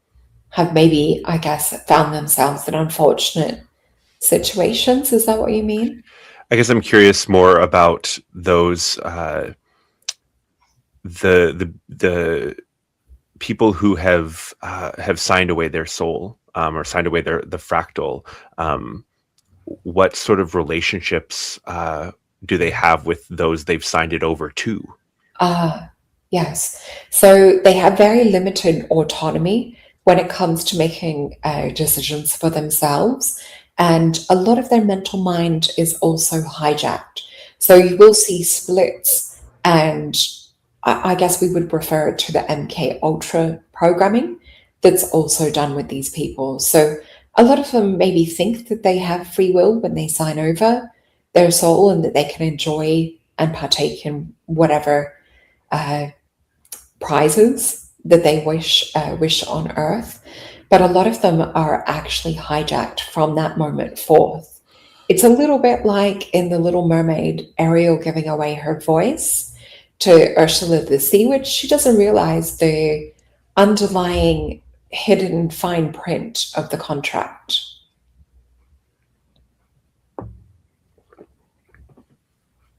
[SPEAKER 3] have maybe, I guess, found themselves in unfortunate situations? Is that what you mean?
[SPEAKER 1] I guess I'm curious more about those the people who have signed away their soul, or signed away the fractal. What sort of relationships do they have with those they've signed it over to?
[SPEAKER 3] Yes. So they have very limited autonomy when it comes to making decisions for themselves. And a lot of their mental mind is also hijacked. So you will see splits, and I guess we would refer to the MK Ultra programming that's also done with these people. So a lot of them maybe think that they have free will when they sign over their soul and that they can enjoy and partake in whatever prizes that they wish on Earth, but a lot of them are actually hijacked from that moment forth. It's a little bit like in The Little Mermaid, Ariel giving away her voice to Ursula the Sea Witch. She doesn't realize the underlying hidden fine print of the contract.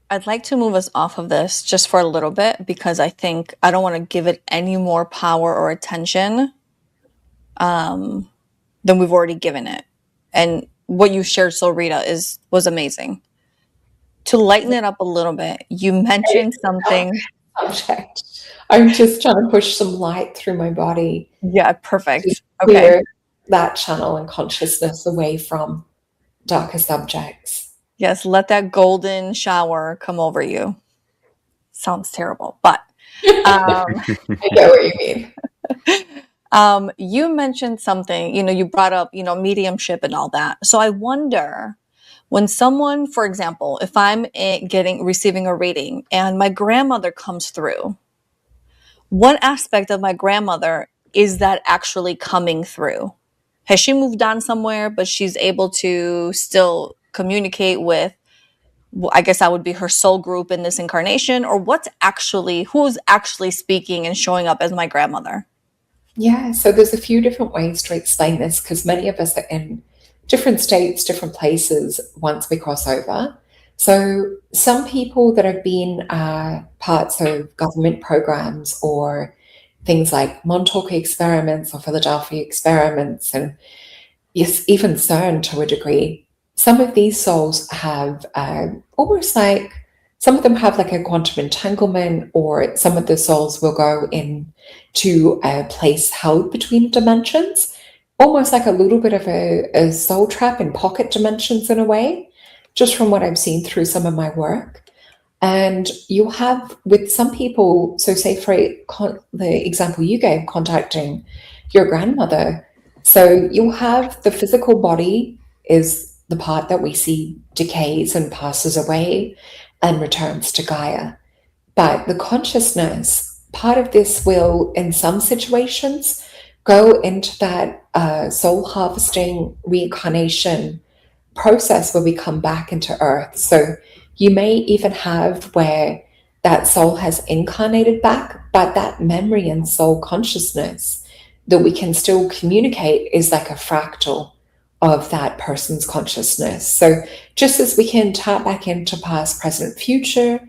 [SPEAKER 2] I'd like to move us off of this just for a little bit, because I think I don't want to give it any more power or attention than we've already given it. And what you shared, Solreta, was amazing. To lighten it up a little bit, you mentioned something.
[SPEAKER 3] Subject. I'm just trying to push some light through my body.
[SPEAKER 2] Yeah, perfect.
[SPEAKER 3] To
[SPEAKER 2] Okay.
[SPEAKER 3] clear that channel and consciousness away from darker subjects.
[SPEAKER 2] Yes, let that golden shower come over you. Sounds terrible, but
[SPEAKER 3] I get what you mean.
[SPEAKER 2] you mentioned something, you brought up, mediumship and all that. So I wonder, when someone, for example, if I'm receiving a reading and my grandmother comes through, what aspect of my grandmother is that actually coming through? Has she moved on somewhere, but she's able to still communicate with, I guess that would be her soul group in this incarnation? Or who's actually speaking and showing up as my grandmother?
[SPEAKER 3] Yeah, so there's a few different ways to explain this, because many of us are in different states, different places once we cross over. So some people that have been parts of government programs or things like Montauk experiments or Philadelphia experiments, and yes, even CERN to a degree, some of these souls have almost like Some of them have like a quantum entanglement, or some of the souls will go into a place held between dimensions, almost like a little bit of a soul trap in pocket dimensions in a way, just from what I've seen through some of my work. And you'll have with some people, so say for the example you gave, contacting your grandmother. So you'll have the physical body is the part that we see decays and passes away and returns to Gaia. But the consciousness, part of this will, in some situations, go into that soul harvesting reincarnation process where we come back into Earth. So you may even have where that soul has incarnated back, but that memory and soul consciousness that we can still communicate is like a fractal of that person's consciousness. So just as we can tap back into past, present, future,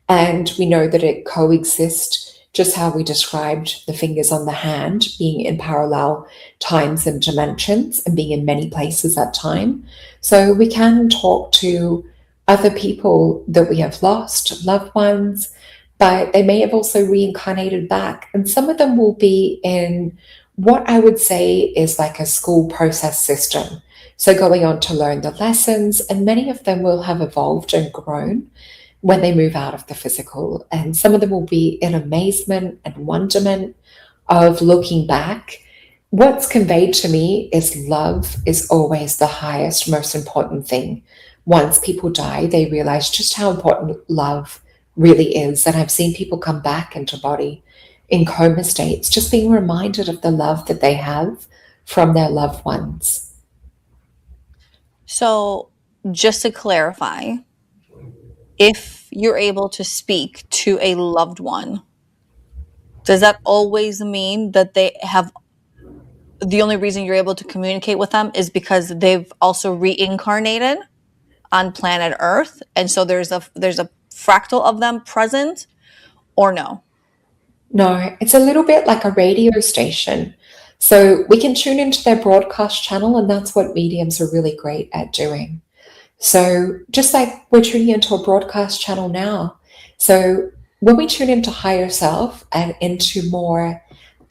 [SPEAKER 3] and we know that it coexists, just how we described the fingers on the hand being in parallel times and dimensions and being in many places at time. So we can talk to other people that we have lost, loved ones, but they may have also reincarnated back. And some of them will be in what I would say is like a school process system. So going on to learn the lessons, and many of them will have evolved and grown when they move out of the physical. And some of them will be in amazement and wonderment of looking back. What's conveyed to me is love is always the highest, most important thing. Once people die, they realize just how important love really is. And I've seen people come back into body in coma states, just being reminded of the love that they have from their loved ones.
[SPEAKER 2] So just to clarify, if you're able to speak to a loved one, does that always mean that they have, the only reason you're able to communicate with them is because they've also reincarnated on planet Earth, and so there's a fractal of them present, or no?
[SPEAKER 3] No, it's a little bit like a radio station. So we can tune into their broadcast channel, and that's what mediums are really great at doing. So just like we're tuning into a broadcast channel now. So when we tune into higher self and into more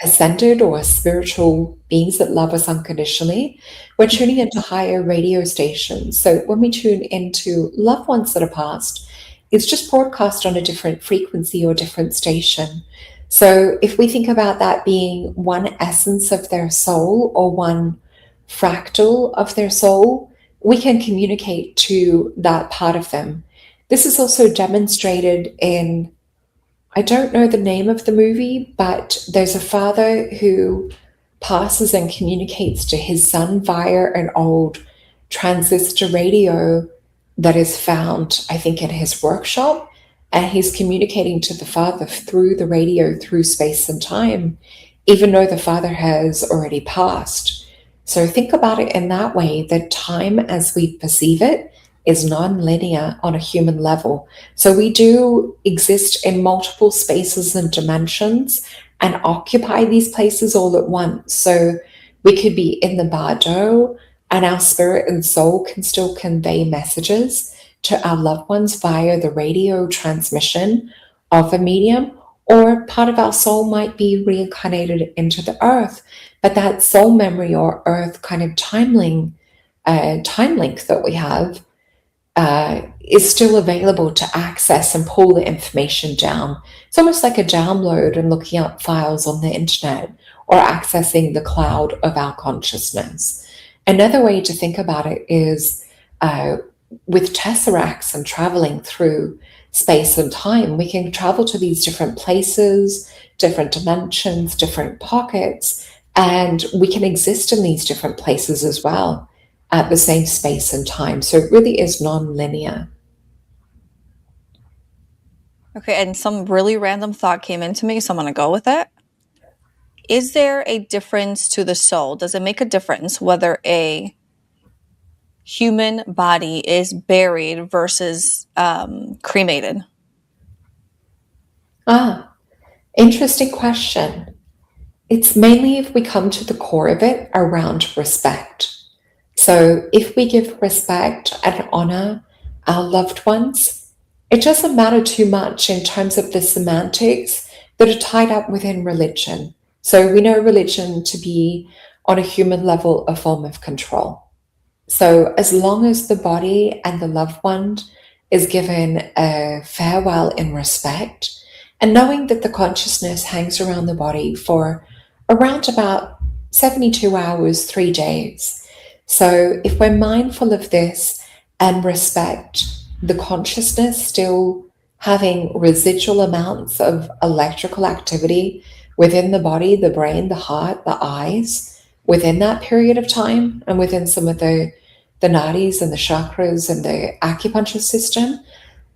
[SPEAKER 3] ascended or spiritual beings that love us unconditionally, we're tuning into higher radio stations. So when we tune into loved ones that are past, it's just broadcast on a different frequency or different station. So if we think about that being one essence of their soul or one fractal of their soul, we can communicate to that part of them. This is also demonstrated in, I don't know the name of the movie, but there's a father who passes and communicates to his son via an old transistor radio that is found, I think, in his workshop. And he's communicating to the father through the radio, through space and time, even though the father has already passed. So think about it in that way, that time as we perceive it is non-linear on a human level. So we do exist in multiple spaces and dimensions and occupy these places all at once. So we could be in the bardo and our spirit and soul can still convey messages to our loved ones via the radio transmission of a medium, or part of our soul might be reincarnated into the earth. But that soul memory or earth kind of time link that we have is still available to access and pull the information down. It's almost like a download and looking up files on the internet or accessing the cloud of our consciousness. Another way to think about it is with tesseracts and traveling through space and time, we can travel to these different places, different dimensions, different pockets, and we can exist in these different places as well at the same space and time. So it really is non-linear.
[SPEAKER 2] Okay, and some really random thought came into me, so I'm going to go with it. Is there a difference to the soul? Does it make a difference whether a human body is buried versus cremated?
[SPEAKER 3] Interesting question. It's mainly if we come to the core of it around respect. So if we give respect and honor our loved ones, it doesn't matter too much in terms of the semantics that are tied up within religion. So we know religion to be, on a human level, a form of control. So as long as the body and the loved one is given a farewell in respect, and knowing that the consciousness hangs around the body for around about 72 hours, 3 days. So if we're mindful of this and respect the consciousness still having residual amounts of electrical activity within the body, the brain, the heart, the eyes, within that period of time, and within some of the nadis and the chakras and the acupuncture system,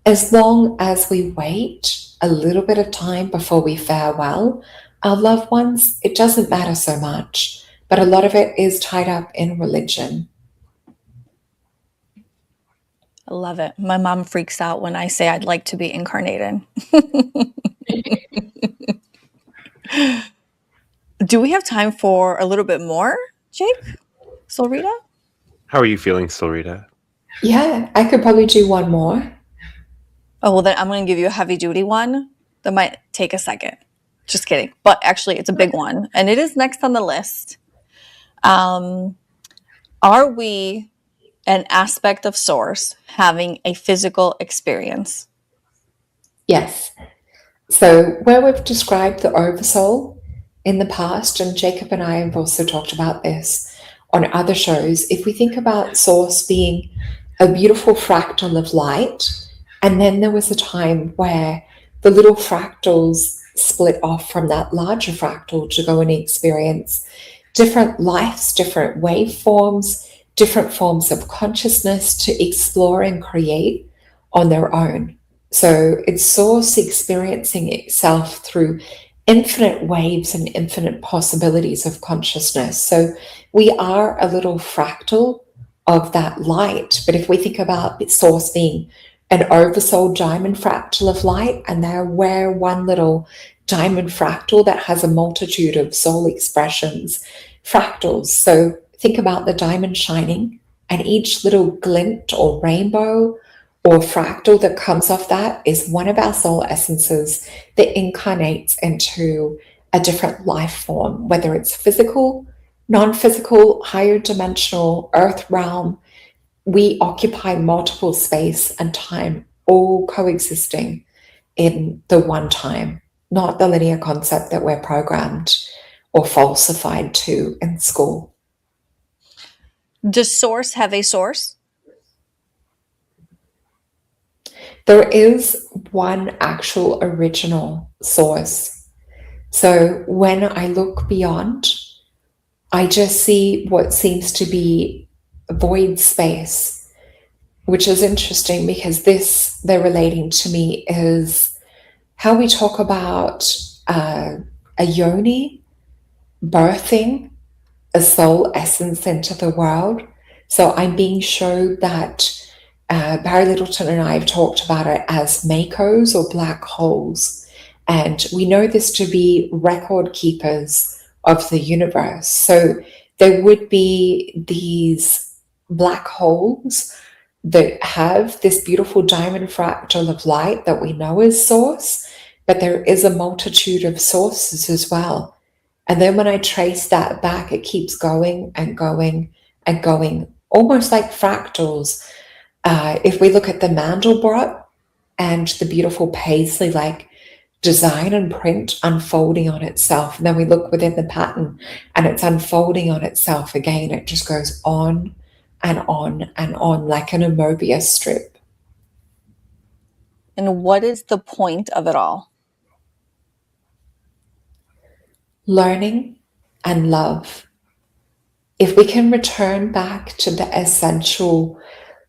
[SPEAKER 3] as long as we wait a little bit of time before we farewell our loved ones, it doesn't matter so much. But a lot of it is tied up in religion.
[SPEAKER 2] I love it. My mom freaks out when I say I'd like to be incarnated. Do we have time for a little bit more, Jake? Solreta?
[SPEAKER 1] How are you feeling, Solreta?
[SPEAKER 3] Yeah, I could probably do one more.
[SPEAKER 2] Oh, well, then I'm going to give you a heavy duty one that might take a second. Just kidding. But actually, it's a big one. And it is next on the list. Are we an aspect of source having a physical experience?
[SPEAKER 3] Yes. So where we've described the oversoul in the past, and Jacob and I have also talked about this on other shows, if we think about source being a beautiful fractal of light, and then there was a time where the little fractals split off from that larger fractal to go and experience different lives, different waveforms, different forms of consciousness to explore and create on their own. So it's source experiencing itself through infinite waves and infinite possibilities of consciousness. So we are a little fractal of that light. But if we think about source being an oversoul diamond fractal of light, and there we're one little diamond fractal that has a multitude of soul expressions, fractals. So think about the diamond shining, and each little glint or rainbow or fractal that comes off that is one of our soul essences that incarnates into a different life form, whether it's physical, non-physical, higher dimensional, earth realm. We occupy multiple space and time, all coexisting in the one time, not the linear concept that we're programmed or falsified to in school.
[SPEAKER 2] Does source have a source?
[SPEAKER 3] There is one actual original source. So when I look beyond, I just see what seems to be a void space, which is interesting because this they're relating to me is how we talk about a yoni birthing a soul essence into the world. So I'm being showed that Barry Littleton and I have talked about it as makos or black holes. And we know this to be record keepers of the universe. So there would be these black holes that have this beautiful diamond fractal of light that we know is source, but there is a multitude of sources as well. And then when I trace that back, it keeps going and going and going, almost like fractals. If we look at the Mandelbrot and the beautiful paisley-like design and print unfolding on itself, and then we look within the pattern and it's unfolding on itself again, it just goes on and on and on like an Mobius strip.
[SPEAKER 2] And what is the point of it all?
[SPEAKER 3] Learning and love. If we can return back to the essential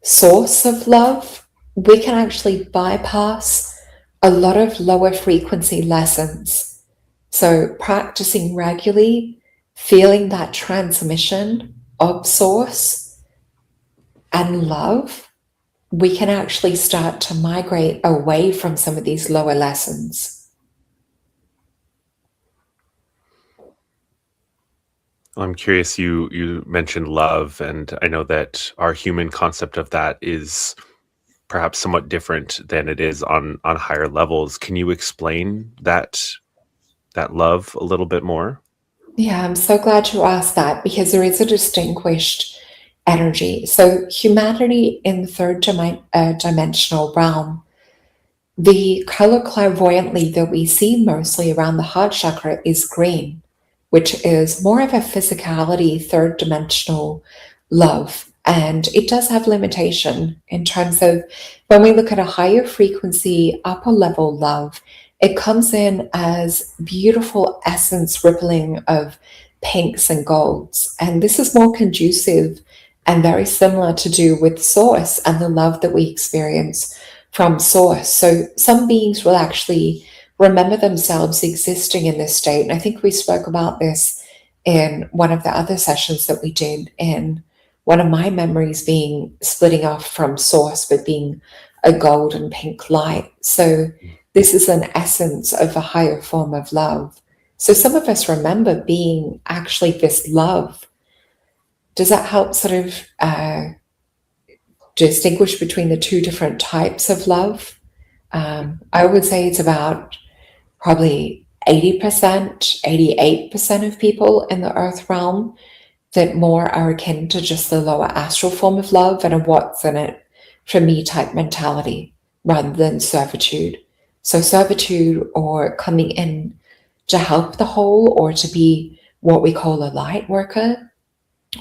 [SPEAKER 3] source of love, we can actually bypass a lot of lower frequency lessons. So practicing regularly, feeling that transmission of source and love, we can actually start to migrate away from some of these lower lessons.
[SPEAKER 1] I'm curious, you mentioned love, and I know that our human concept of that is perhaps somewhat different than it is on higher levels. Can you explain that love a little bit more?
[SPEAKER 3] Yeah, I'm so glad you asked that because there is a distinguished energy. So, humanity in the third dimensional realm, the color clairvoyantly that we see mostly around the heart chakra is green, which is more of a physicality, third dimensional love. And it does have limitation in terms of when we look at a higher frequency, upper level love, it comes in as beautiful essence rippling of pinks and golds. And this is more conducive and very similar to do with source and the love that we experience from source. So some beings will actually remember themselves existing in this state. And I think we spoke about this in one of the other sessions that we did, in one of my memories being splitting off from source, but being a gold and pink light. So this is an essence of a higher form of love. So some of us remember being actually this love. Does that help sort of distinguish between the two different types of love? I would say it's about probably 80%, 88% of people in the earth realm that more are akin to just the lower astral form of love and a what's in it for me type mentality rather than servitude. So servitude, or coming in to help the whole, or to be what we call a light worker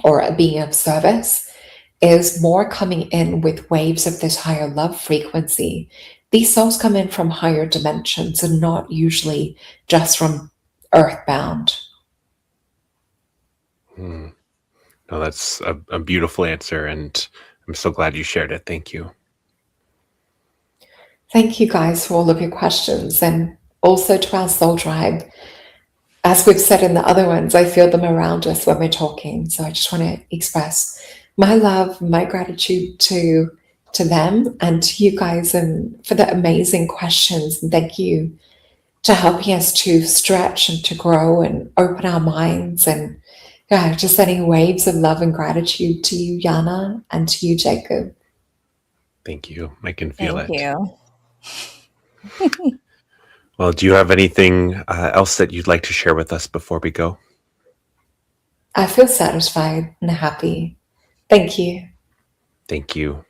[SPEAKER 3] or a being of service, is more coming in with waves of this higher love frequency. These souls come in from higher dimensions and not usually just from earthbound.
[SPEAKER 1] No, that's a beautiful answer, and I'm so glad you shared it. Thank you.
[SPEAKER 3] Thank you guys for all of your questions, and also to our soul tribe. As we've said in the other ones, I feel them around us when we're talking. So I just want to express my love, my gratitude to them and to you guys, and for the amazing questions. And thank you to helping us to stretch and to grow and open our minds. And yeah, just sending waves of love and gratitude to you, Yiannah, and to you, Jacob.
[SPEAKER 1] Thank you. I can feel
[SPEAKER 2] Thank
[SPEAKER 1] it.
[SPEAKER 2] you.
[SPEAKER 1] Well, do you have anything else that you'd like to share with us before we go?
[SPEAKER 3] I feel satisfied and happy. Thank you.
[SPEAKER 1] Thank you.